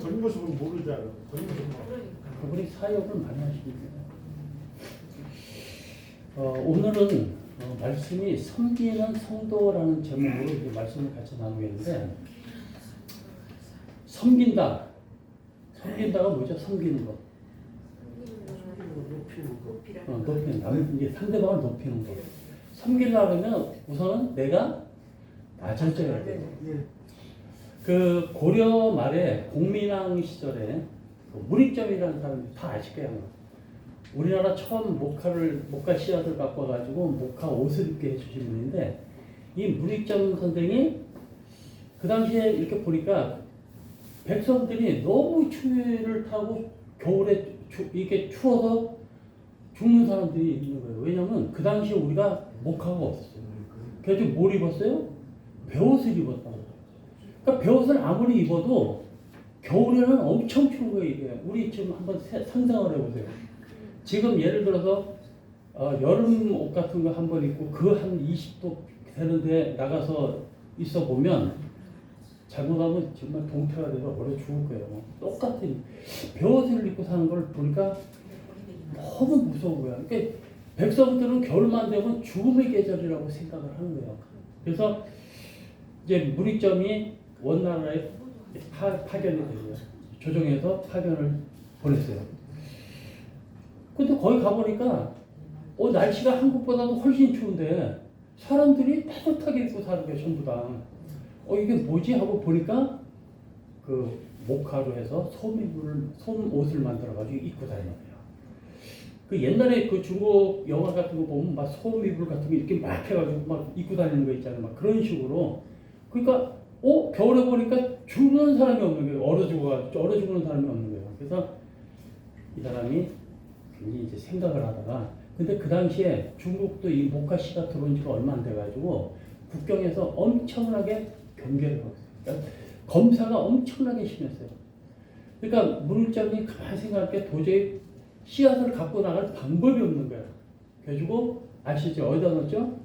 겉모습은 모르잖아. 겉모습은. 그분이 사역을 많이 하십니다. 오늘은 말씀이 섬기는 성도라는 제목으로 이제 말씀을 같이 나누겠는데, 섬긴다가 뭐죠? 섬기는 거. 높이는 거. 이제 상대방을 높이는 거. 섬기려고 하면 우선은 내가 낮아져야 돼요. 그 고려 말에 공민왕 시절에 그 문익점이라는 사람이 다 아실 거예요. 우리나라 처음 목화 씨앗을 갖고 와가지고 목화 옷을 입게 해주신 분인데, 이 문익점 선생이 그 당시에 이렇게 보니까 백성들이 너무 추위를 타고 겨울에 이렇게 추워서 죽는 사람들이 있는 거예요. 왜냐면 그 당시에 우리가 목화가 없었어요. 그래서 뭘 입었어요? 베옷을 입었다는 거예요. 그러니까 베옷을 아무리 입어도 겨울에는 엄청 추운 거예요. 이게 우리 지금 한번 상상을 해보세요. 지금 예를 들어서 여름 옷 같은 거 한번 입고 그 한 20도 되는데 나가서 있어 보면 잘못하면 정말 동태가 돼서 얼어 죽을 거예요. 똑같은 베옷을 입고 사는 걸 보니까 너무 무서운 거야. 그러니까 백성들은 겨울만 되면 죽음의 계절이라고 생각을 하는 거예요. 그래서 이제 문익점이 원나라에 파견이 되고요. 조정해서 파견을 보냈어요. 근데 거기 가보니까 날씨가 한국보다도 훨씬 추운데 사람들이 따뜻하게 입고 사는 거예요. 전부 다. 이게 뭐지? 하고 보니까 그 목화로 해서 솜옷을 만들어가지고 입고 다니는 거예요. 그 옛날에 그 중국 영화 같은 거 보면 막 솜이불 같은 거 이렇게 막 해가지고 막 입고 다니는 거 있잖아요. 막 그런 식으로. 그러니까 겨울에 보니까 죽는 사람이 없는 거예요. 얼어 죽는 사람이 없는 거예요. 그래서 이 사람이 굉장히 이제 생각을 하다가, 근데 그 당시에 중국도 이 목화씨가 들어온 지가 얼마 안 돼가지고 국경에서 엄청나게 경계를 하고 있어요. 그러니까 검사가 엄청나게 심했어요. 그러니까 문익점이 가만히 생각할 도저히 씨앗을 갖고 나갈 방법이 없는 거예요. 그래가지고 아시죠? 어디다 넣었죠?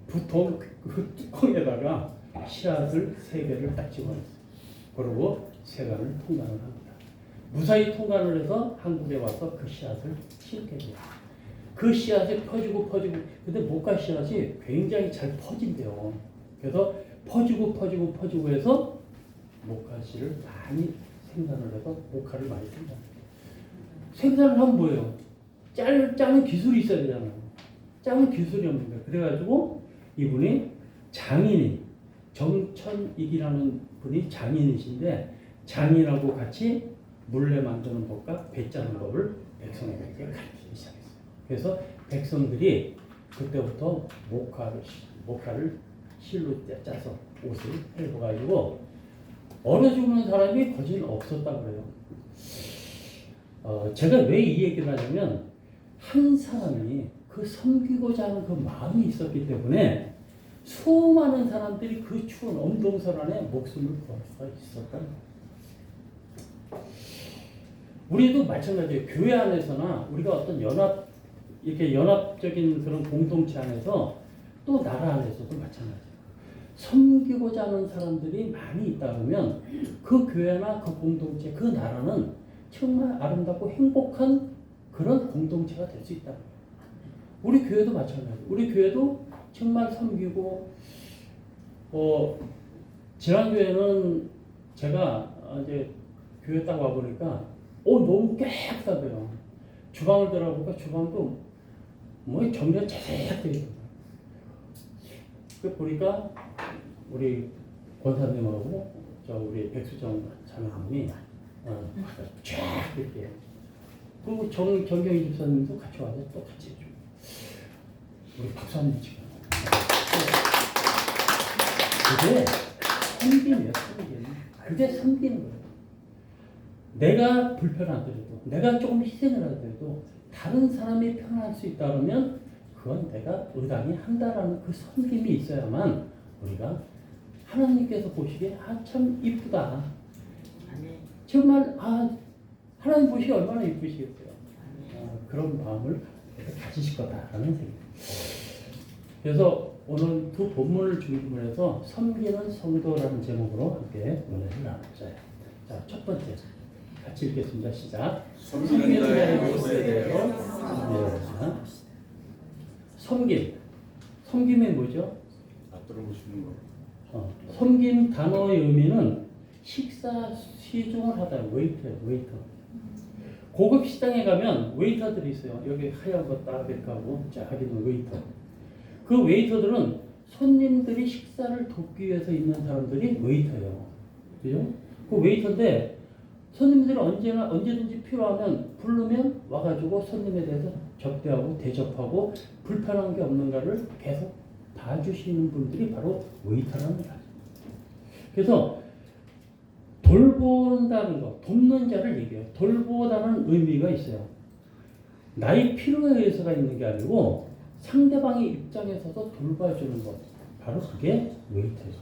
부통 그 뚜껑에다가 씨앗을 3개를 딱 집어넣었어요. 그리고 세관을 통관을 합니다. 무사히 통관을 해서 한국에 와서 그 씨앗을 심게 돼요. 그 씨앗이 퍼지고 근데 목화 씨앗이 굉장히 잘 퍼진대요. 그래서 퍼지고 해서 목화씨를 많이 생산을 해서 목화를 많이 생산을 하면 뭐예요? 짜는 기술이 있어야 되잖아요. 짜는 기술이 없는 거예요. 그래가지고 이분이 정천익이라는 분이 장인이신데, 장인하고 같이 물레 만드는 법과 배 짜는 법을 백성에게 가르치기 시작했어요. 그래서 백성들이 그때부터 목화를 실로 짜서 옷을 해가지고 얼어 죽는 사람이 거진 없었다 그래요. 제가 왜 이 얘기를 하냐면, 한 사람이 그 섬기고자 하는 그 마음이 있었기 때문에 수많은 사람들이 그 추운 엄동설 안에 목숨을 구할 수가 있었다는 거예요. 우리도 마찬가지예요. 교회 안에서나 우리가 어떤 연합적인 그런 공동체 안에서, 또 나라 안에서도 마찬가지예요. 섬기고자 하는 사람들이 많이 있다 보면 그 교회나 그 공동체, 그 나라는 정말 아름답고 행복한 그런 공동체가 될 수 있다. 우리 교회도 마찬가지예요. 우리 교회도 정말 섬기고, 지난주에는 제가 이제 교회 딱 와보니까 너무 깨끗하대요. 주방을 들어가보니까 주방도 뭐 정리가 자세하게 되어 있어요. 그 보니까 우리 권사님하고 우리 백수정 자매님이 쫙 이렇게, 그리고 정경희 집사님도 같이 와서 또 같이 해주고, 우리 박수 한번 치고. 그게 섬김이에요. 그게 섬기는 거예요. 내가 불편하더라도, 내가 조금 희생을 하더라도 다른 사람이 편할 수 있다 그러면 그건 내가 의당히 한다라는 그 섬김이 있어야만 우리가 하나님께서 보시기에 참 이쁘다. 정말 하나님 보시기에 얼마나 이쁘시겠어요. 그런 마음을 가지실 거다라는 생각. 그래서 오늘 두 본문을 중심으로 해서 섬기는 성도라는 제목으로 함께 은혜를 나누자. 자, 첫 번째 같이 읽겠습니다. 시작. 섬기는 자의 모습에 대하여 섬김. 섬김이 뭐죠? 낯들어 보시는 거. 섬김 단어의 의미는 식사 시중을 하다. 웨이터예요. 웨이터. 고급 식당에 가면 웨이터들이 있어요. 여기 하얀 거 딱 이렇게 하고 쫙 있는 웨이터. 그 웨이터들은 손님들이 식사를 돕기 위해서 있는 사람들이 웨이터예요. 그죠? 그 웨이터인데 손님들이 언제든지 필요하면 부르면 와가지고 손님에 대해서 접대하고 대접하고 불편한 게 없는가를 계속 봐주시는 분들이 바로 웨이터라는 거예요. 그래서 돌본다는 거, 돕는 자를 얘기해요. 돌보다는 의미가 있어요. 나의 필요에 의해서가 있는 게 아니고 상대방의 입장에서도 돌봐주는 것. 바로 그게 웨이터예요.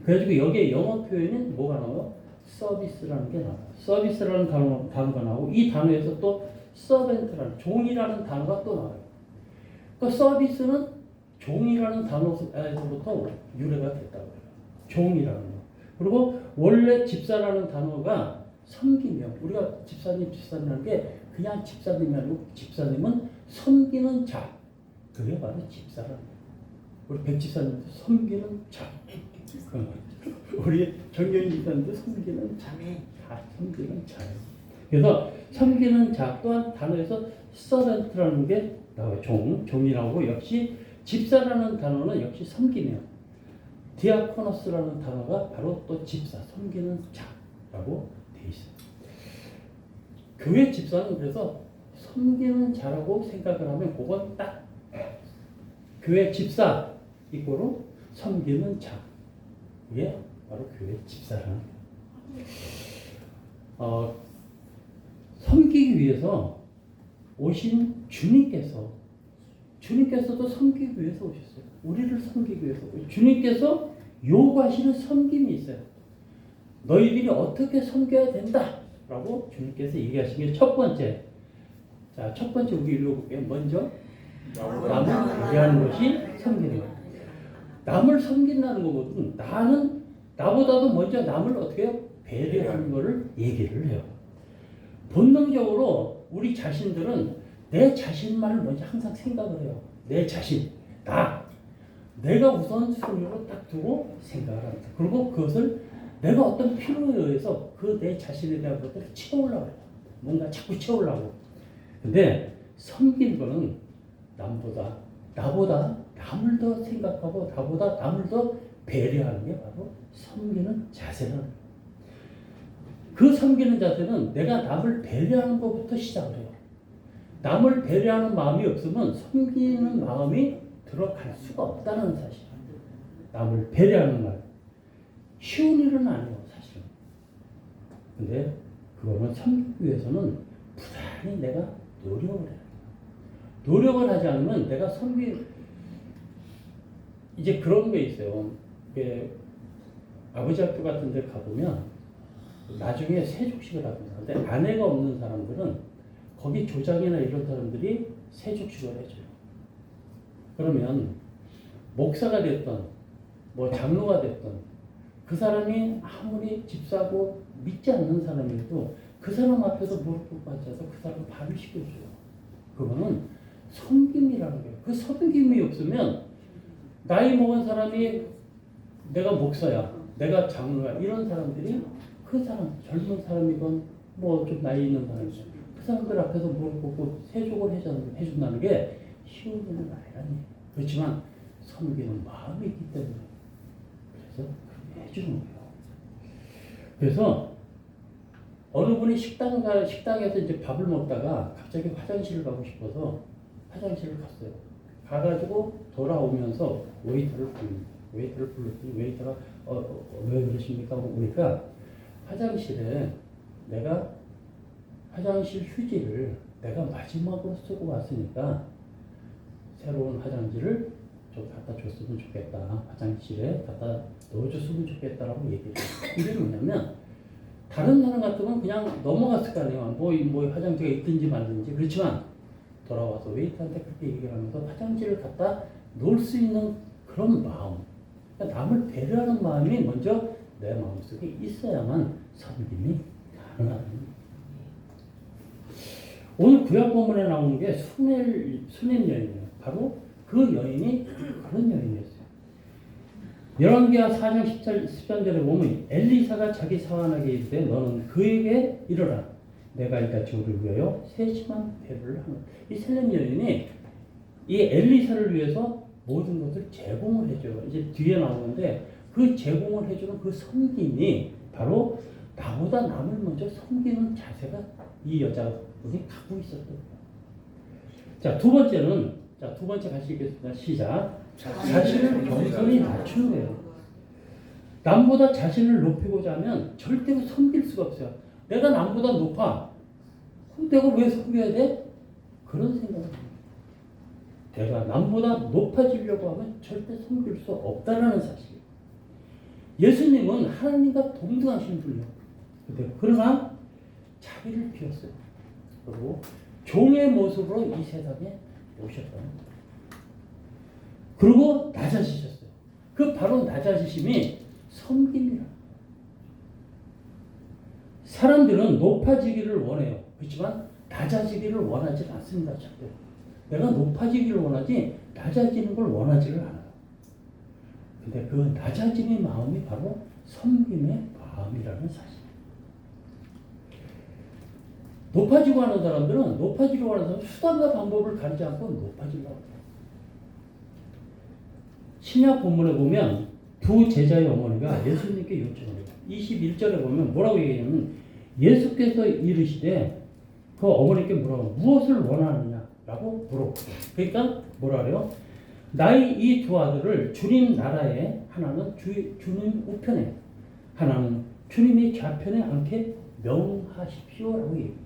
그래가지고 여기에 영어 표현은 뭐가 나와요? 서비스라는 게 나와요. 서비스라는 단어가 나오고 이 단어에서 또 서벤트라는 종이라는 단어가 또 나와요. 그 서비스는 종이라는 단어에서부터 유래가 됐다고 해요. 종이라는 거. 그리고 원래 집사라는 단어가 섬기며 우리가 집사님이라는 게 그냥 집사님이 아니고 집사님은 섬기는 자. 그게 바로 집사라는 거예요. 우리 백집사님도 섬기는 자. 우리 정경희 집사님도 섬기는 자. 다 섬기는 자예요. 그래서 섬기는 자 또한 단어에서 서벤트라는 게 나와요. 종이라고 역시 집사라는 단어는 역시 섬기며 디아코노스라는 단어가 바로 또 집사, 섬기는 자라고 돼 있어요. 교회 집사는 그래서 섬기는 자라고 생각을 하면 그건 딱 교회 집사 이거로 섬기는 자. 이게 바로 교회 집사라는 거예요. 섬기기 위해서 오신 주님께서도 섬기기 위해서 오셨어요. 우리를 섬기기 위해서. 주님께서 요구하시는 섬김이 있어요. 너희들이 어떻게 섬겨야 된다. 라고 주님께서 얘기하신 게 첫 번째. 자, 첫 번째 우리 읽어볼게요. 먼저 남을 배려하는 것이 섬기는 거예요. 남을 섬긴다는 거거든. 나는 나보다도 먼저 남을 어떻게 해요? 배려하는 것을 얘기를 해요. 본능적으로 우리 자신들은 내 자신만을 먼저 항상 생각을 해요. 내 자신, 내가 우선순위로 딱 두고 생각을 합니다. 그리고 그것을 내가 어떤 필요에 의해서 그 내 자신에 대한 것들을 채우려고 해요. 뭔가 자꾸 채우려고. 근데 섬기는 거는 나보다 남을 더 생각하고 나보다 남을 더 배려하는 게 바로 섬기는 자세라는 거예요. 그 섬기는 자세는 내가 남을 배려하는 것부터 시작을 해요. 남을 배려하는 마음이 없으면 섬기는 마음이 들어갈 수가 없다는 사실. 남을 배려하는 말. 쉬운 일은 아니에요, 사실은. 근데 그거는 섬기기 위해서는 부단히 내가 노력을 해요. 노력을 하지 않으면 내가 이제 그런 게 있어요. 아버지 학교 같은 데 가보면 나중에 세족식을 합니다. 근데 아내가 없는 사람들은 거기 조장이나 이런 사람들이 세족식을 해줘요. 그러면 목사가 됐던 뭐 장로가 됐던 그 사람이 아무리 집사고 믿지 않는 사람이라도 그 사람 앞에서 무릎 꿇고 앉아서 그 사람 발을 씻겨줘요. 그거는 섬김이라는 거예요. 그 섬김이 없으면 나이 먹은 사람이 내가 목사야, 내가 장로야 이런 사람들이 그 사람 젊은 사람이건 뭐 좀 나이 있는 사람이죠. 그 사람들 앞에서 무릎 꿇고 세족을 해준다는 게 쉬운 일은 아니에요. 그렇지만 섬기는 마음이 있기 때문에 그래서 그렇게 해주는 거예요. 그래서 어느 분이 식당에서 이제 밥을 먹다가 갑자기 화장실을 가고 싶어서 화장실을 갔어요. 가가지고 돌아오면서 웨이터를 불렀더니 웨이터가 왜 그러십니까? 그러니까 화장실에 내가 화장실 휴지를 내가 마지막으로 쓰고 왔으니까 새로운 화장지를 좀 갖다 줬으면 좋겠다. 화장실에 갖다 넣어줬으면 좋겠다라고 얘기를 해요. 이게 뭐냐면 다른 사람 같으면 그냥 넘어갔을 거 아니에요. 뭐 화장지가 있든지 말든지. 그렇지만 돌아와서 웨이터한테 그렇게 얘기를 하면서 화장지를 갖다 놓을 수 있는 그런 마음. 그러니까 남을 배려하는 마음이 먼저 내 마음속에 있어야만 섬김이 가능하다. 오늘 구약 본문에 나오는 게 수넴 여인이에요. 바로 그 여인이 그런 여인이었어요. 열왕기하 4장 13절에 보면 엘리사가 자기 사환에게 이르되 너는 그에게 이르라. 내가 이같이 우리를 위하여 세심한 배를 하는. 이 수넴 여인이 이 엘리사를 위해서 모든 것을 제공을 해줘요. 이제 뒤에 나오는데 그 제공을 해주는 그 섬김이 바로 나보다 남을 먼저 섬기는 자세가 이 여자분이 갖고 있었던 거예요. 자, 두 번째 같이 읽겠습니다. 시작. 자신을 겸손히 낮추는 거예요. 남보다 자신을 높이고자 하면 절대로 섬길 수가 없어요. 내가 남보다 높아. 그럼 내가 왜 섬겨야 돼? 그런 생각을 해요. 내가 남보다 높아지려고 하면 절대 섬길 수 없다는 사실. 예수님은 하나님과 동등하신 분이에요. 그러나 자기를 비웠어요. 그리고 종의 모습으로 이 세상에 오셨다는 거예요. 그리고 낮아지셨어요. 그 바로 낮아지심이 섬김이라. 사람들은 높아지기를 원해요. 그렇지만 낮아지기를 원하지 않습니다. 절대. 내가 높아지기를 원하지 낮아지는 걸 원하지를 않아요. 근데 그 낮아짐의 마음이 바로 섬김의 마음이라는 사실. 높아지고 하는 사람들은 높아지려고 하는 사람은 수단과 방법을 가리지 않고 높아지려고 해요. 신약 본문에 보면 두 제자의 어머니가 예수님께 요청을 해요. 21절에 보면 뭐라고 얘기하냐면 예수께서 이르시되 그 어머니께 뭐라고 무엇을 원하느냐라고 물었고 그러니까 뭐라 그래요? 나의 이 두 아들을 주님 나라에 하나는 주님 우편에 하나는 주님의 좌편에 앉게 명하십시오라고 얘기해요.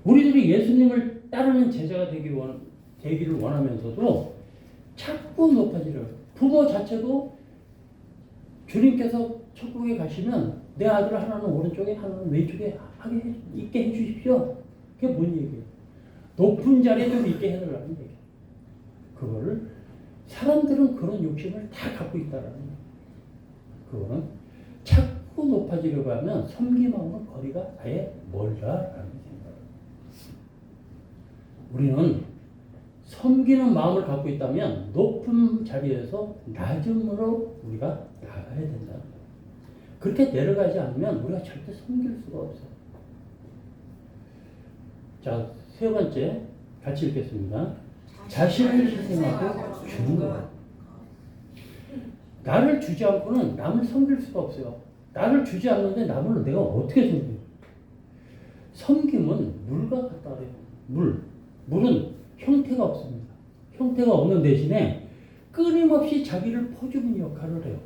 우리들이 예수님을 따르는 제자가 되기를 원하면서도 자꾸 높아지려고 부모 자체도 주님께서 천국에 가시면 내 아들을 하나는 오른쪽에 하나는 왼쪽에 있게 해주십시오. 그게 뭔 얘기예요? 높은 자리에 좀 있게 해달라는 얘기예요. 그거를 사람들은 그런 욕심을 다 갖고 있다라는 거예요. 그거는 자꾸 높아지려고 하면 섬김하고는 거리가 아예 멀다라는 생각을. 우리는 섬기는 마음을 갖고 있다면 높은 자리에서 낮음으로 우리가 나가야 된다는 거예요. 그렇게 내려가지 않으면 우리가 절대 섬길 수가 없어요. 자, 세 번째 같이 읽겠습니다. 자신을 희생하고 주는 거예요. 나를 주지 않고는 남을 섬길 수가 없어요. 나를 주지 않는데 남을 내가 어떻게 섬겨요? 섬김은 물과 같다래요. 물은 형태가 없습니다. 형태가 없는 대신에 끊임없이 자기를 퍼주는 역할을 해요.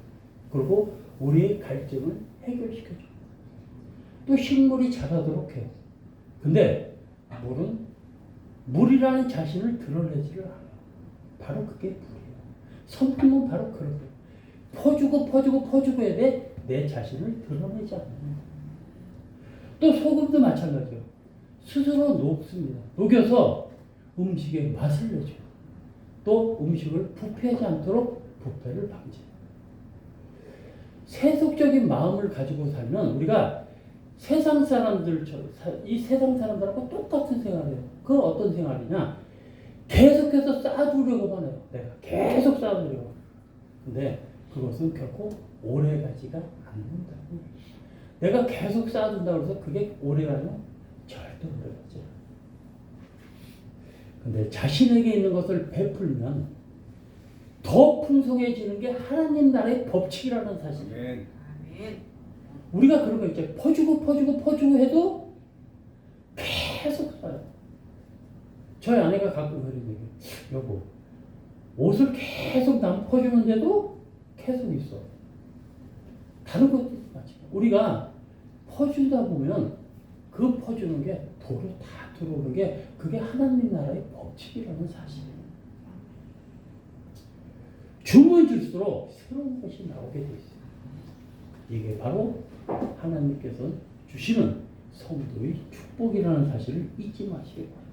그리고 우리의 갈증을 해결시켜줘요. 또 식물이 자라도록 해요. 근데 물이라는 자신을 드러내지를 않아요. 바로 그게 물이에요. 섬김은 바로 그런 거예요. 퍼주고 해야 돼. 내 자신을 드러내지 않는 거예요. 또 소금도 마찬가지예요. 스스로 녹습니다. 녹여서 음식에 맛을 내줘요. 또 음식을 부패하지 않도록 부패를 방지해요. 세속적인 마음을 가지고 살면 우리가 세상 사람들하고 똑같은 생활을 해요. 그 어떤 생활이냐? 계속해서 쌓아두려고만 해요. 내가 계속 쌓아두려고. 근데 그것은 결코 오래가지가 않는다. 내가 계속 쌓아둔다고 해서 그게 오래가냐? 절대 오래가지 않아요. 근데 자신에게 있는 것을 베풀면 더 풍성해지는 게 하나님 나라의 법칙이라는 사실. 아멘. 우리가 그런 거 있죠. 퍼주고 해도 계속 써요. 저희 아내가 가끔 그런 얘기. 여보, 옷을 계속 남 퍼주는데도 계속 있어. 다른 것도 마찬가지. 우리가 퍼주다 보면 그 퍼주는 게 도로 다 들어오는 게 그게 하나님 나라의 법칙이라는 사실이에요. 주면 줄수록 새로운 것이 나오게 돼 있어요. 이게 바로 하나님께서 주시는 성도의 축복이라는 사실을 잊지 마시기 바랍니다.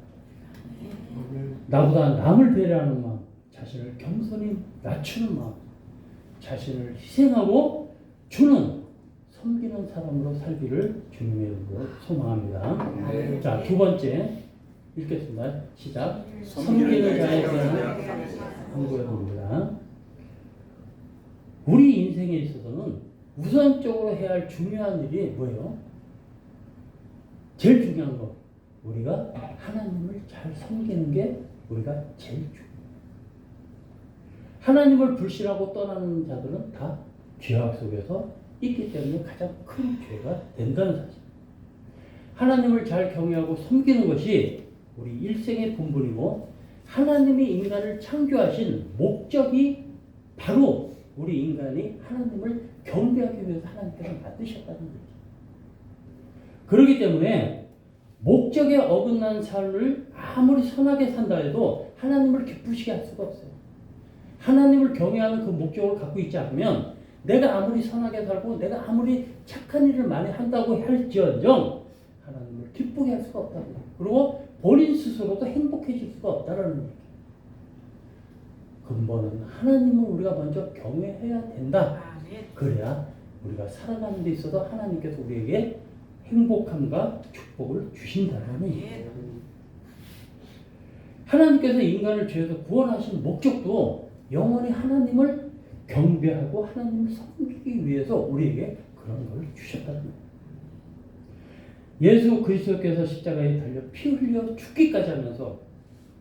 나보다 남을 배려하는 마음, 자신을 겸손히 낮추는 마음, 자신을 희생하고 주는 사람으로 살기를 주님의 이름으로 소망합니다. 네. 자, 두 번째 읽겠습니다. 시작. 섬기는 자에게는 한국에 봅니다. 우리 인생에 있어서는 우선적으로 해야 할 중요한 일이 뭐예요? 제일 중요한 거. 우리가 하나님을 잘 섬기는 게 우리가 제일 중요해요. 하나님을 불신하고 떠나는 자들은 다 죄악 속에서 있기 때문에 가장 큰 죄가 된다는 사실. 하나님을 잘 경외하고 섬기는 것이 우리 일생의 본분이고 하나님이 인간을 창조하신 목적이 바로 우리 인간이 하나님을 경배하기 위해서 하나님께서 만드셨다는 거죠. 그렇기 때문에 목적에 어긋난 삶을 아무리 선하게 산다 해도 하나님을 기쁘시게 할 수가 없어요. 하나님을 경외하는 그 목적을 갖고 있지 않으면 내가 아무리 선하게 살고 내가 아무리 착한 일을 많이 한다고 할지언정 하나님을 기쁘게 할 수가 없다는 거예요. 그리고 본인 스스로도 행복해질 수가 없다는 얘기예요. 근본은 하나님을 우리가 먼저 경외해야 된다. 그래야 우리가 살아가는 데 있어서 하나님께서 우리에게 행복함과 축복을 주신다는 얘기예요. 하나님께서 인간을 죄에서 구원하신 목적도 영원히 하나님을 경배하고 하나님을 섬기기 위해서 우리에게 그런 걸 주셨다는 거예요. 예수 그리스도께서 십자가에 달려 피 흘려 죽기까지 하면서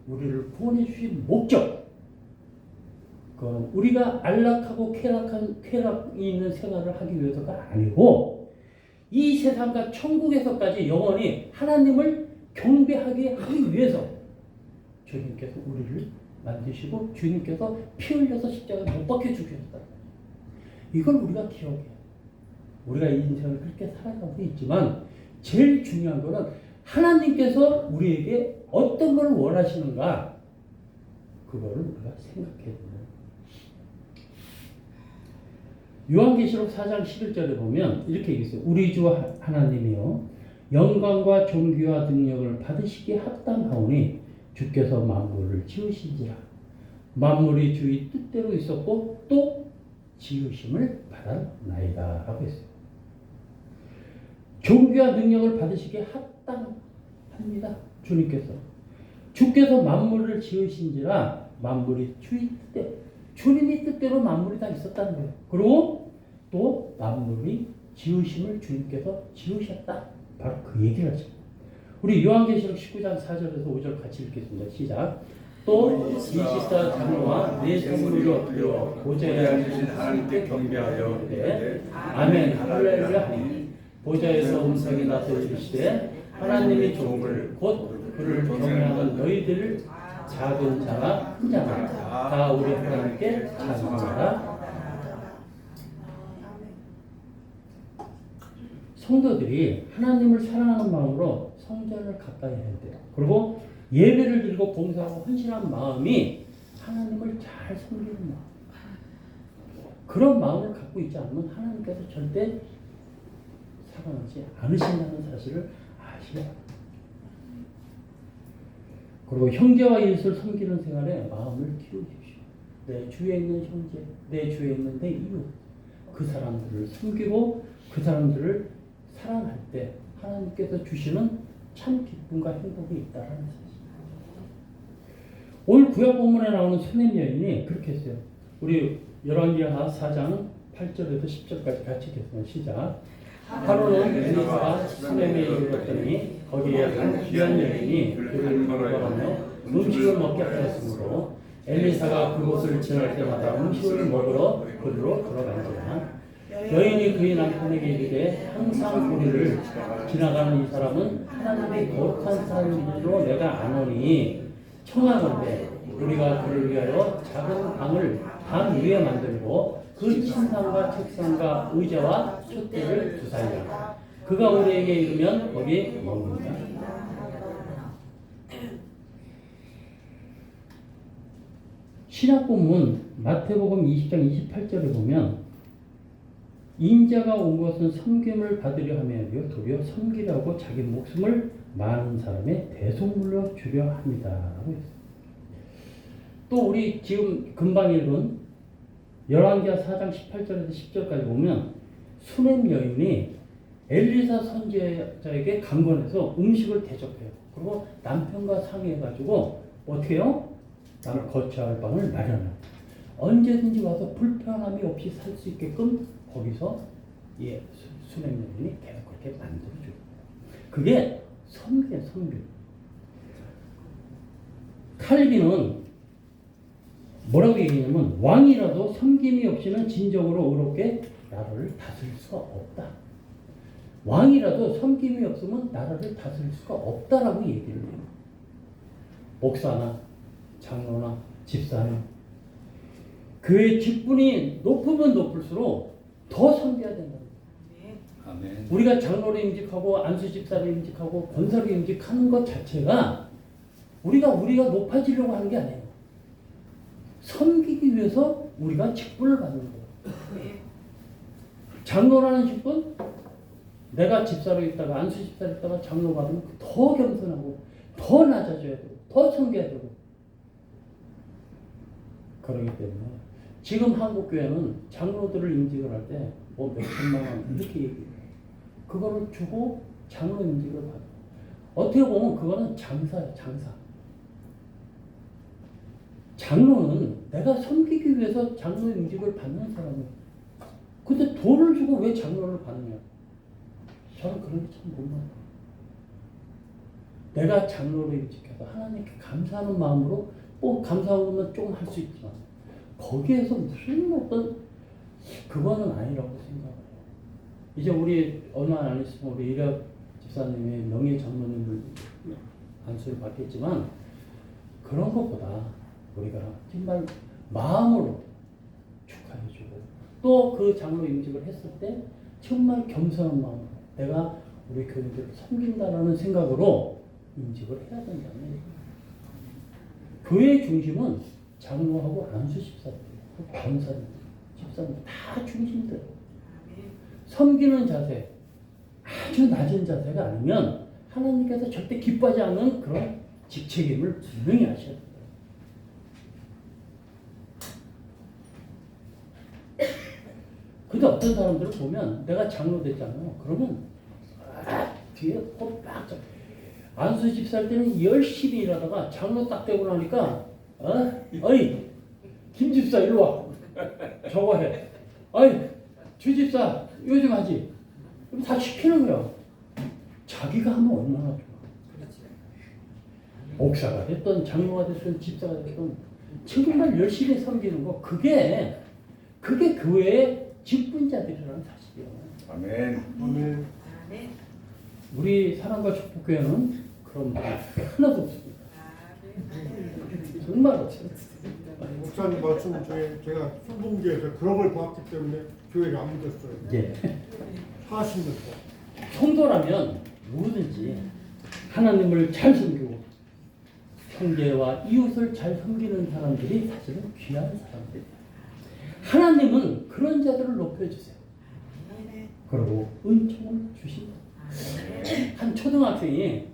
우리를 구원해 주신 목적, 그건 우리가 안락하고 쾌락이 있는 생활을 하기 위해서가 아니고 이 세상과 천국에서까지 영원히 하나님을 경배하게 하기 위해서 주님께서 우리를 만드시고 주님께서 피 흘려서 십자가에 못 박혀 죽으셨다. 이걸 우리가 기억해요. 우리가 이 인생을 그렇게 살아가고 있지만 제일 중요한 거는 하나님께서 우리에게 어떤 걸 원하시는가, 그거를 우리가 생각해야 됩니다. 요한계시록 4장 11절에 보면 이렇게 얘기했어요. 우리 주 하나님이요 영광과 존귀와 능력을 받으시기에 합당하오니 주께서 만물을 지으신지라. 만물이 주의 뜻대로 있었고 또 지으심을 받았나이다 라고 했어요. 존귀와 능력을 받으시기에 합당합니다. 주님께서. 주께서 만물을 지으신지라. 만물이 주의 뜻대로, 주님의 뜻대로 만물이 다 있었다는 거예요. 그리고 또 만물이 지으심을 주님께서 지으셨다. 바로 그 얘기를 하죠. 우리 요한계시록 19장 4절에서 5절 같이 읽겠습니다. 시작. 또 24 장로와 네 성물이 엎드려 보좌에 앉으신 하나님께 경배하여 이르되 아멘 할렐루야 하니 보좌에서 음성이 나서 이르시되 하나님의 종을 곧 그를 경외하는 너희들 작은 자나 큰 자나 다 우리 하나님께 찬송하라. 성도들이 하나님을 사랑하는 마음으로 성전을 가까이 해야 돼요. 그리고 예배를 드리고 봉사하고 헌신한 마음이 하나님을 잘 섬기는 마음. 그런 마음을 갖고 있지 않으면 하나님께서 절대 사랑하지 않으신다는 사실을 아시라. 그리고 형제와 이웃을 섬기는 생활에 마음을 키우십시오. 내 주위에 있는 형제, 내 주위에 있는 내 이웃, 그 사람들을 섬기고 그 사람들을 사랑할 때 하나님께서 주시는 참 기쁨과 행복이 있다는 사실. 오늘 구약 본문에 나오는 수냄 여인이 그렇게 했어요. 우리 열왕기하 4장 8절에서 10절까지 같이 읽겠습니다. 시작. 하루는 엘리사가 수냄에 이르렀더니 거기에 한 귀한 여인이 그를 걸어가며 음식을 먹게 하였으므로 엘리사가 그곳을 지날 때마다 음식을 먹으러 그리로 들어간지라. 여인이 그의 남편에게 이르되 항상 우리를 지나가는 이 사람은 하나님의 거룩한 사람으로 내가 아노니 청하건대 우리가 그를 위하여 작은 방을 방 위에 만들고 그 침상과 책상과 의자와 촛대를 두사이라. 그가 우리에게 이르면 거기에 머무르자. 신약본문 마태복음 20장 28절에 보면 인자가 온 것은 섬김을 받으려 함이 아니요 도리어 섬기려고 자기 목숨을 많은 사람의 대속물로 주려 합니다. 라고 했어요. 또 우리 지금 금방 읽은 열왕기하 4장 18절에서 10절까지 보면 수냄 여인이 엘리사 선지자에게 강권해서 음식을 대접해요. 그리고 남편과 상의해가지고 어떻게 해요? 나를 거처할 방을 마련해요. 언제든지 와서 불편함이 없이 살 수 있게끔 거기서 수냉면이 계속 그렇게 만들어줘요. 그게 선비예요, 선비. 칼빈은 뭐라고 얘기냐면 왕이라도 섬김이 없이는 진정으로 의롭게 나라를 다스릴 수가 없다. 왕이라도 섬김이 없으면 나라를 다스릴 수가 없다라고 얘기를 해요. 목사나 장로나 집사나 그의 직분이 높으면 높을수록 더 섬겨야 된다. 아멘. 우리가 장로를 임직하고 안수 집사를 임직하고 권사를 임직하는 것 자체가 우리가 높아지려고 하는 게 아니에요. 섬기기 위해서 우리가 직분을 받는 거예요. 장로라는 직분, 내가 집사로 있다가 안수 집사로 있다가 장로 받으면 더 겸손하고 더 낮아져야 되고 더 섬겨야 되고 그러기 때문에 지금 한국교회는 장로들을 임직을 할 때 뭐 몇천만 원 이렇게 얘기해요. 그거를 주고 장로 임직을 받아요. 어떻게 보면 그거는 장사예요, 장사. 장로는 내가 섬기기 위해서 장로 임직을 받는 사람이에요. 근데 돈을 주고 왜 장로를 받느냐? 저는 그런 게 참 못맞아요. 내가 장로로 임직해서 하나님께 감사하는 마음으로 감사하면 조금 할 수 있지만 거기에서 무슨 어떤 그거는 아니라고 생각해요. 이제 우리 얼마 안 있으면 우리 이력 집사님의 명예 장로님을 안수를 받겠지만 그런 것보다 우리가 정말 마음으로 축하해주고 또 그 장로 임직을 했을 때 정말 겸손한 마음으로 내가 우리 교인들을 섬긴다라는 생각으로 임직을 해야 된다는 얘기예요. 교회의 중심은 장로하고 안수 집사들, 권사들, 집사들 다 중심들. 섬기는 자세, 아주 낮은 자세가 아니면 하나님께서 절대 기뻐하지 않는 그런 직책임을 분명히 아셔야 돼요. 근데 어떤 사람들을 보면 내가 장로 됐잖아요. 그러면 뒤에 콧딱 안수 집사할 때는 열심히 일하다가 장로 딱 되고 나니까 어이 김 집사 일로 와 저거 해 어이 주 집사 이거 좀 하지 그럼 다 시키는 거야. 자기가 하면 얼마나 좋아. 목사가 됐든 장로가 됐든 집사가 됐든 정말 열심히 섬기는 거 그게 교회의 직분자들이라는 사실이에요. 아멘. 아멘. 우리 사랑과 축복교회는 그런 게 하나도 없습니다. 정말 없습니다. 목사님 말씀 중에 제가 수봉교에서 그런 걸 봤기 때문에 교회를 안 믿었어요. 예. 40년 성도라면 누구든지 하나님을 잘 섬기고 형제와 이웃을 잘 섬기는 사람들이 사실은 귀한 사람들이에요. 하나님은 그런 자들을 높여주세요. 그리고 은총을 주신다. 한 초등학생이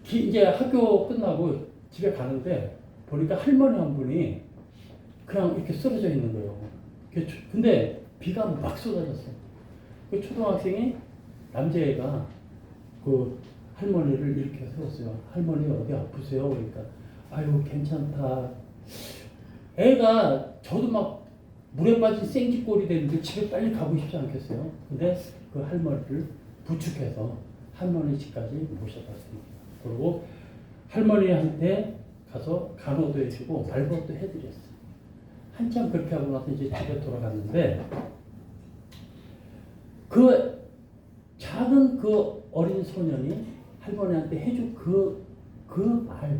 이제 학교 끝나고 집에 가는데 보니까 할머니 한 분이 그냥 이렇게 쓰러져 있는 거예요. 근데 비가 막 쏟아졌어. 그 초등학생이 남자애가 그 할머니를 이렇게 세웠어요. 할머니 어디 아프세요? 그러니까 아유 괜찮다. 애가 저도 막 물에 빠진 생쥐꼴이 되는데 집에 빨리 가고 싶지 않겠어요? 근데 그 할머니를 부축해서 할머니 집까지 모셔갔습니다. 그리고 할머니한테 가서 간호도 해주고 발버도 해드렸어요. 한참 그렇게 하고 나서 이제 집에 돌아갔는데 그 작은 그 어린 소년이 할머니한테 해준 그 말,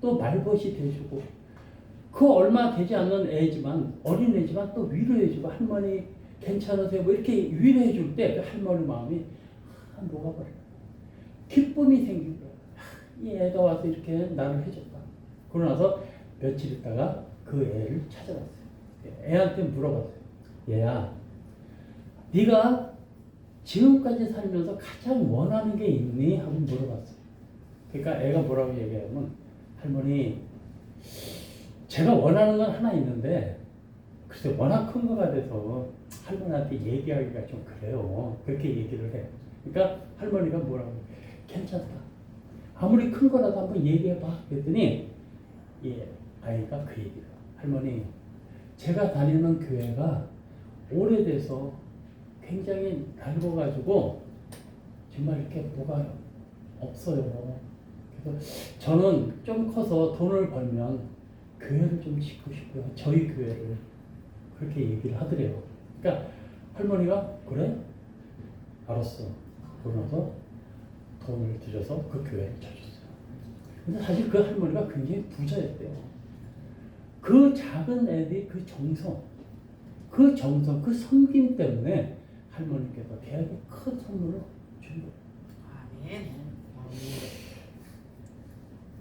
또 말벗이 돼주고 그 얼마 되지 않는 애지만 어린 애지만 또 위로해주고 할머니 괜찮으세요? 뭐 이렇게 위로해줄 때 그 할머니 마음이 녹아버려. 기쁨이 생긴 거야. 이 애가 와서 이렇게 나를 해줬다. 그러고 나서 며칠 있다가 그 애를 찾아갔어요. 애한테 물어봤어요. 얘야, 네가 지금까지 살면서 가장 원하는 게 있니? 하고 물어봤어요. 그러니까 애가 뭐라고 얘기하면 할머니 제가 원하는 건 하나 있는데 글쎄 워낙 큰 거가 돼서 할머니한테 얘기하기가 좀 그래요. 그렇게 얘기를 해. 그러니까 할머니가 뭐라고 해? 괜찮다. 아무리 큰 거라도 한번 얘기해봐. 그랬더니 예, 아이가 그 얘기를 할머니 제가 다니는 교회가 오래돼서 굉장히 낡아가지고 정말 이렇게 뭐가 없어요. 그래서 저는 좀 커서 돈을 벌면 교회를 좀 짓고 싶고요. 저희 교회를 그렇게 얘기를 하더래요. 그러니까 할머니가 그래? 알았어. 그러면서 돈을 들여서 그 교회를 쳐줬어요. 근데 사실 그 할머니가 굉장히 부자였대요. 그 작은 애들이 그 정성, 그 섬김 때문에 할머니께서 되게 큰 선물을 준 거예요. 아멘.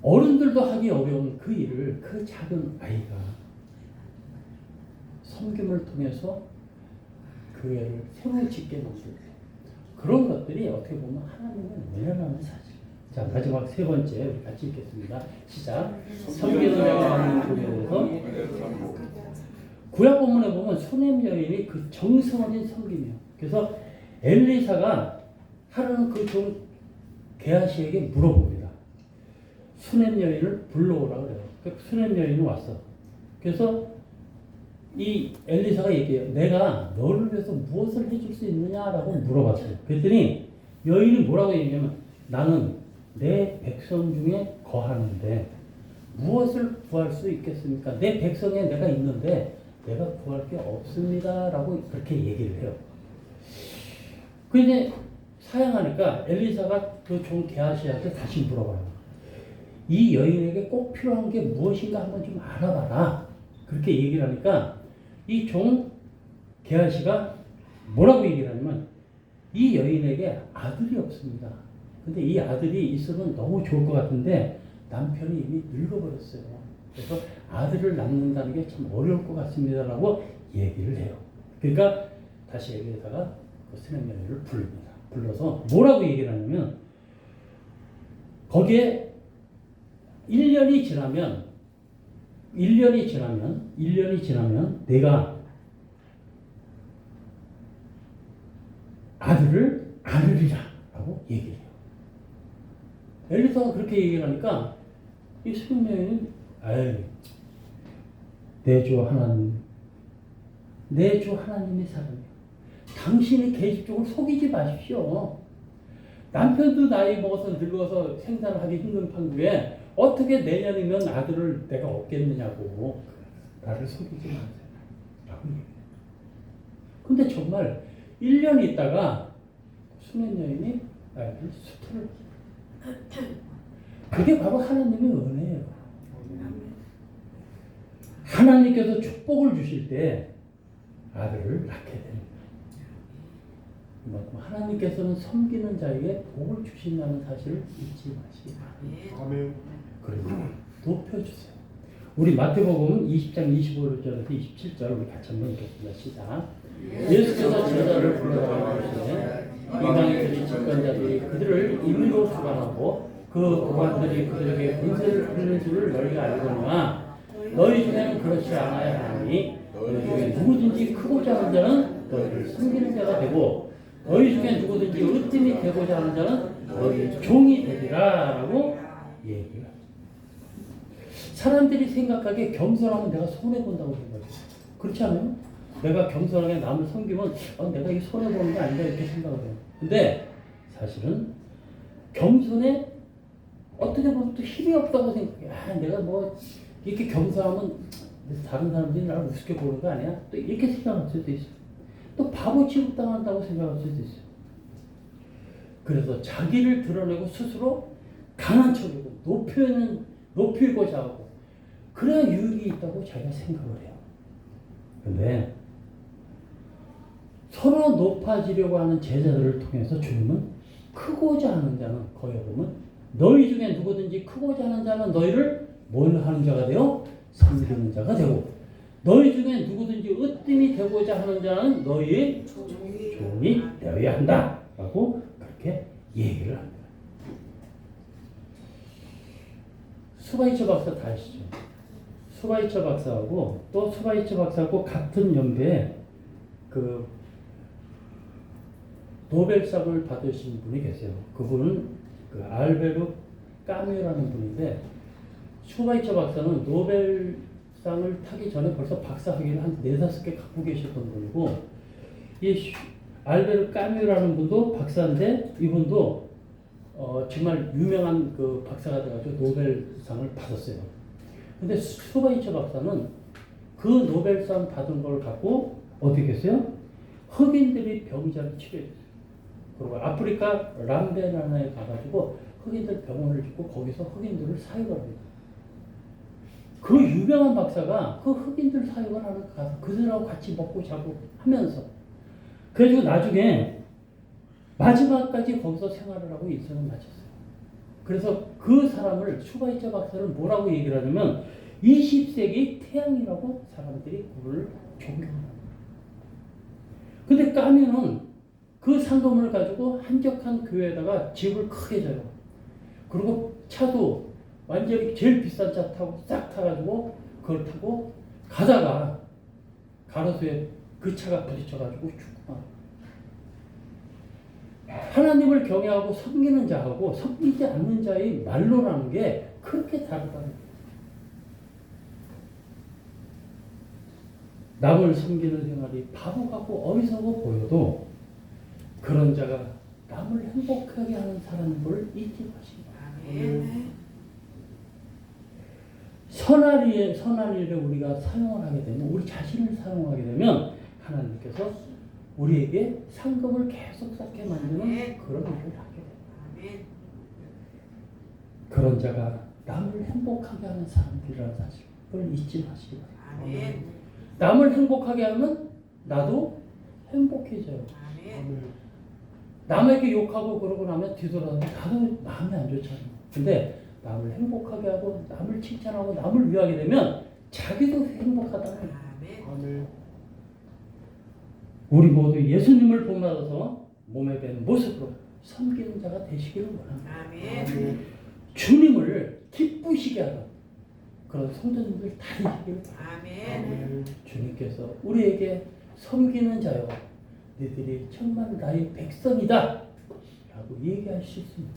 어른들도 하기 어려운 그 일을 그 작은 아이가 섬김을 통해서 교회를 새로 짓게 만들고 그런 것들이 어떻게 보면 하나님을 외면하는 사실. 자 마지막 세 번째 우리 같이 읽겠습니다. 시작. 섬기는 자가 하는 교회에서 구약 본문에 보면 수넴 여인이 그 정성어린 섬김이에요. 그래서 엘리사가 하루는 그 종 게하시에게 물어봅니다. 수넴 여인을 불러오라 그래요. 그 수넴 여인이 왔어. 그래서 이 엘리사가 얘기해요. 내가 너를 위해서 무엇을 해줄 수 있느냐라고 물어봤어요. 그랬더니 여인이 뭐라고 얘기하면 나는 내 백성 중에 거하는데 무엇을 구할 수 있겠습니까? 내 백성에 내가 있는데 내가 구할 게 없습니다라고 그렇게 얘기를 해요. 그런데 사양하니까 엘리사가 그 종 게하시한테 다시 물어봐요. 이 여인에게 꼭 필요한 게 무엇인가 한번 좀 알아봐라. 그렇게 얘기를 하니까 이 종 게하시가 뭐라고 얘기를 하냐면 이 여인에게 아들이 없습니다. 근데 이 아들이 있으면 너무 좋을 것 같은데 남편이 이미 늙어버렸어요. 그래서 아들을 낳는다는 게 참 어려울 것 같습니다라고 얘기를 해요. 그러니까 다시 엘리사가 그 수넴 여인을 부릅니다. 불러서 뭐라고 얘기를 하냐면 거기에 1년이 지나면 내가 아들을 안으리라 라고 얘기를 해요. 엘리사가 그렇게 얘기를 하니까 이 수넴 여인은 내 주 하나님의 사람이요. 당신이 계집종을 속이지 마십시오. 남편도 나이 먹어서 늙어서 생산을 하기 힘든 판국에 어떻게 내년이면 아들을 내가 얻겠느냐고 나를 속이지 마세요. 라고 얘기해요. 근데 정말 1년 있다가 수넴 여인이 아이를 수술을 그게 바로 하나님의 은혜예요. 하나님께서 축복을 주실 때 아들을 낳게 됩니다. 그만큼 하나님께서는 섬기는 자에게 복을 주신다는 사실을 잊지 마시기 바랍니다. 아멘. 그리고 높여주세요. 우리 마태복음 20장 25절에서 27절 우리 같이 한번 읽겠습니다. 시작. 예수께서 제자를 불러다가 하시되 이방의 교리 집권자들이 그들을 임의로 수감하고 그 고관들이 그들에게 권세를 부리는 줄을 너희가 알거니와 너희 중에는 그렇지 않아야 하니 너희 중에 누구든지 크고자 하는 자는 너희를 섬기는 자가 되고 너희 중에 누구든지 으뜸이 되고자 하는 자는 너희 종이 되리라 라고 얘기합니다. 사람들이 생각하기에 겸손하면 내가 손해본다고 생각해요. 그렇지 않아요? 내가 겸손하게 남을 섬기면 내가 이게 손해보는 게 아닌가 이렇게 생각을 해요. 근데 사실은 겸손에 어떻게 보면 또 힘이 없다고 생각해요. 내가 뭐 이렇게 겸손하면 다른 사람들이 나를 우습게 보는 거 아니야? 또 이렇게 생각할 수도 있어요. 또 바보 취급당한다고 생각할 수도 있어요. 그래서 자기를 드러내고 스스로 강한 척이고 높이고자 하고 그래야 유익이 있다고 자기가 생각을 해요. 그런데 서로 높아지려고 하는 제자들을 통해서 주님은 크고자 하는 자는 거기에 보면 너희 중에 누구든지 크고자 하는 자는 너희를 뭘 하는 자가 되어? 섬기는 자가 되고 너희 중에 누구든지 으뜸이 되고자 하는 자는 너희의 종이 되어야 한다 라고 그렇게 얘기를 합니다. 수바이처 박사 다 아시죠? 수바이처 박사하고 또 수바이처 박사하고 같은 연배에 그 노벨상을 받으신 분이 계세요. 그분은 그 알베르 까뮤라는 분인데 슈바이처 박사는 노벨상을 타기 전에 벌써 박사 학위를 한 4-5개 갖고 계셨던 분이고 이 알베르 까뮤라는 분도 박사인데 이분도 정말 유명한 그 박사가 돼가지고 노벨상을 받았어요. 근데 슈바이처 박사는 그 노벨상 받은 걸 갖고 어떻게 했어요? 흑인들이 병자를 치료했어요. 그리고 아프리카 람베나에 가가지고 흑인들 병원을 짓고 거기서 흑인들을 사육을 합니다. 그 유명한 박사가 그 흑인들 사육을 하러 가서 그들하고 같이 먹고 자고 하면서 그래가지고 나중에 마지막까지 거기서 생활을 하고 인생을 마쳤어요. 그래서 그 사람을 슈바이처 박사를 뭐라고 얘기를 하냐면 20세기 태양이라고 사람들이 그를 존경합니다. 근데 까뮤는 그 상금을 가지고 한적한 교회에다가 집을 크게 져요. 그리고 차도 완전히 제일 비싼 차 타고 싹 타가지고 그걸 타고 가다가 가로수에 그 차가 부딪혀가지고 죽고 하나님을 경외하고 섬기는 자하고 섬기지 않는 자의 말로라는 게 그렇게 다르다는 거예요. 남을 섬기는 생활이 바보 같고 어리석어 보여도 그런 자가 남을 행복하게 하는 사람인 걸 잊지 마시고 선한 일에 우리가 사용을 하게 되면 우리 자신을 사용하게 되면 하나님께서 우리에게 상급을 계속 쌓게 만드는 그런 일을 하게 됩니다. 그런 자가 남을 행복하게 하는 사람들이라는 사실을 잊지 마시기 바랍니다. 남을 행복하게 하면 나도 행복해져요. 남에게 욕하고 그러고 나면 뒤돌아서 나도 마음이 안 좋잖아요. 근데 남을 행복하게 하고 남을 칭찬하고 남을 위하게 되면 자기도 행복하다는 거예요. 우리 모두 예수님을 본받아서 몸에 밴 모습으로 섬기는 자가 되시기를 원합니다. 주님을 기쁘시게 하는 그런 성도님들 다 되시기를 바랍니다. 주님께서 우리에게 섬기는 자여 너희들이 천만 나의 백성이다 라고 얘기할 수 있습니다.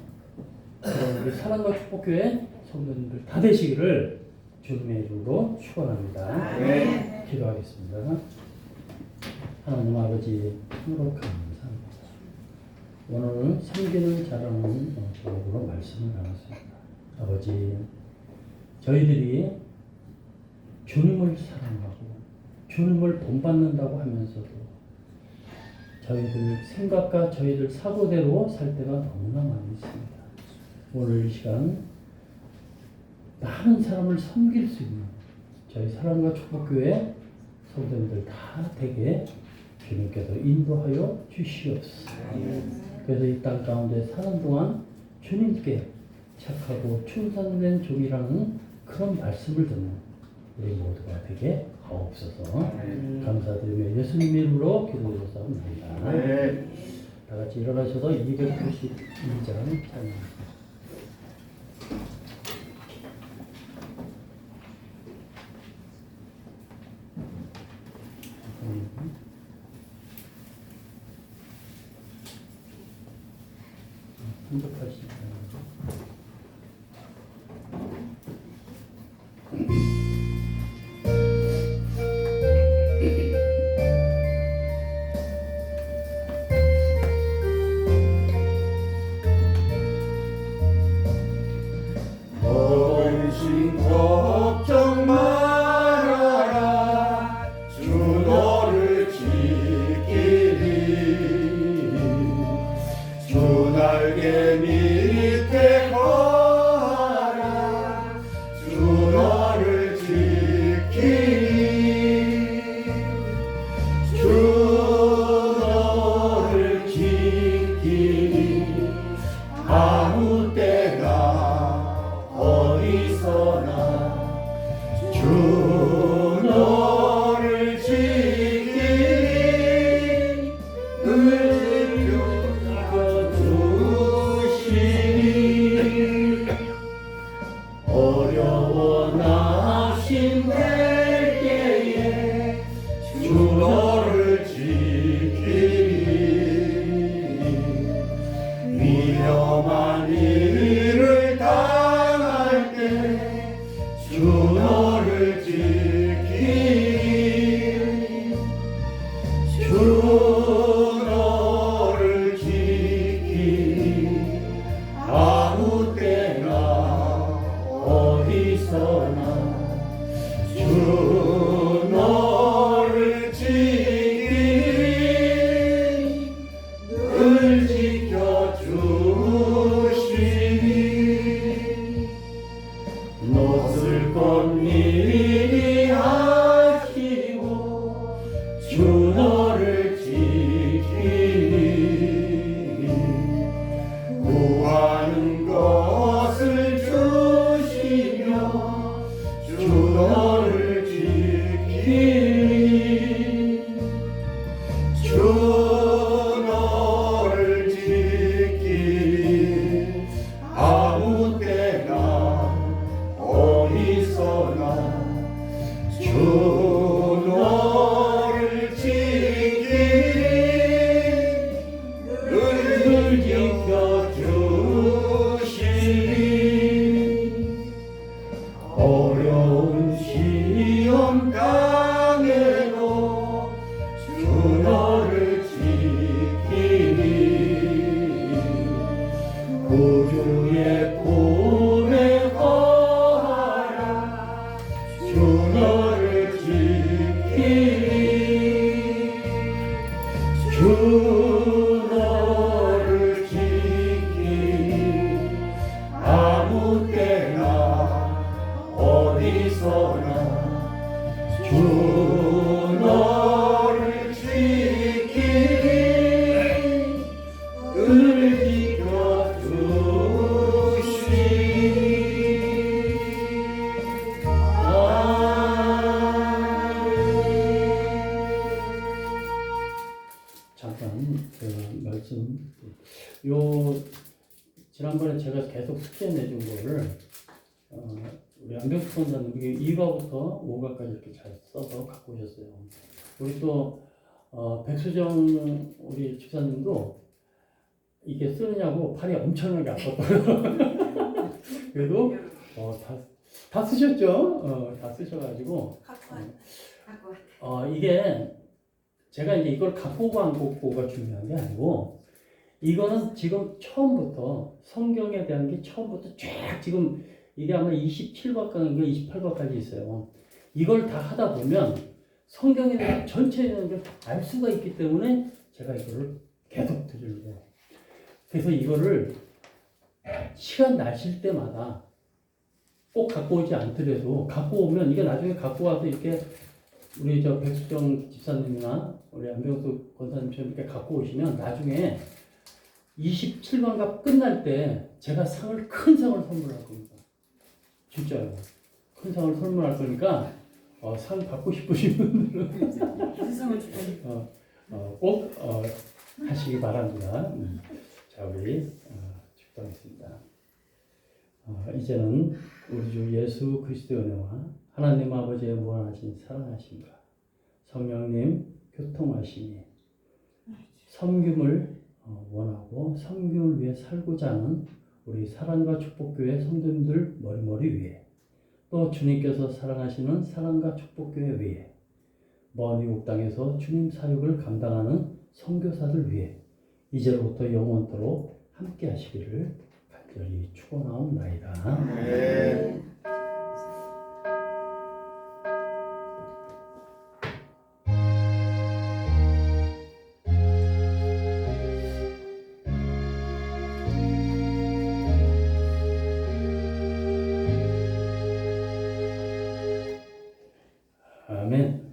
그럼 우리 사랑과 축복교회 성도님들 다 되시기를 주님의 이름으로 축원합니다. 기도하겠습니다. 하나님 아버지 참으로 감사합니다. 오늘은 섬기는 자라는 제목으로 말씀을 나눴습니다. 아버지 저희들이 주님을 사랑하고 주님을 본받는다고 하면서도 저희들 생각과 저희들 사고대로 살 때가 너무나 많이 있습니다. 오늘 이 시간 많은 사람을 섬길 수 있는 저희 사랑과 축복교회 성도님들 다 되게 주님께서 인도하여 주시옵소서. 그래서 이 땅 가운데 사는 동안 주님께 착하고 충성된 종이라는 그런 말씀을 듣는 우리 모두가 되게 하옵소서. 감사드리며 예수님 이름으로 기도드렸사옵나이다. 다 같이 일어나셔서 292장 찬양합니다. 한적하시죠. 어르신 걱정 말아라 주 너를 지키리 주 날개 밑에 거하라 주 너를 지키리 주 너를 지키리 아무 때나 어디서나 주 너를 지키리 늘 지켜주시리 위험한 일을 당할 때 주 너를 지키리 주 너를 지키리 아무 때나 어디서나 주 너를 지키리 늘 지켜주시니 못쓸 것 미리 하시고 주 너를 지키니 구하는 것을 주시며 주 너를 지키니 주 너를 지키니 아무 때나 어디서나 주 너를 지키니 늘 지켜주시니 어려운 시험 당해도 주 너를 지키니 구주의 품에 거하라 주 너를 지키니 주 너를 지키니 아무 때나 어디서나 주 너를 지키니 늘 지켜주시니 잠깐 그 말씀 요 지난번에 제가 계속 숙제 내준 거를 우리 안병수 권사님 이게 2과부터 5과까지 이렇게 잘 써서 갖고 오셨어요. 우리 또 백수정 우리 집사님도 이게 쓰느냐고 팔이 엄청나게 아팠더라고요. 그래도 다 쓰셨죠? 다 쓰셔가지고 이게 제가 이제 이걸 갖고 오고 안 갖고 오고가 중요한 게 아니고 이거는 지금 처음부터 성경에 대한 게 처음부터 쫙 지금 이게 아마 27과인가 28과까지 있어요. 이걸 다 하다 보면 성경에 대한 전체에 대한 걸 알 수가 있기 때문에 제가 이거를 계속 드리려고. 그래서 이거를 시간 나실 때마다 꼭 갖고 오지 않더라도 갖고 오면 이게 나중에 갖고 와서 이렇게 우리 저 백수정 집사님이나 우리 안병수 권사님처럼 이렇게 갖고 오시면 나중에 27관갑 끝날 때 제가 큰 상을 선물할 겁니다. 진짜요. 큰 상을 선물할 거니까 상 받고 싶으신 분들은 꼭 하시기 바랍니다. 자, 우리 축도하겠습니다. 이제는 우리 주 예수 그리스도의 은혜와 하나님 아버지의 무한하신 사랑하심과 성령님 교통하심이 섬김을 원하고 섬김을 위해 살고자 하는 우리 사랑과 축복교회 성도님들 머리머리 위에 또 주님께서 사랑하시는 사랑과 축복교회 위에 먼 이국 땅에서 주님 사역을 감당하는 선교사들 위해 이제로부터 영원토록 함께 하시기를 간절히 축원하옵나이다. 네. 아멘.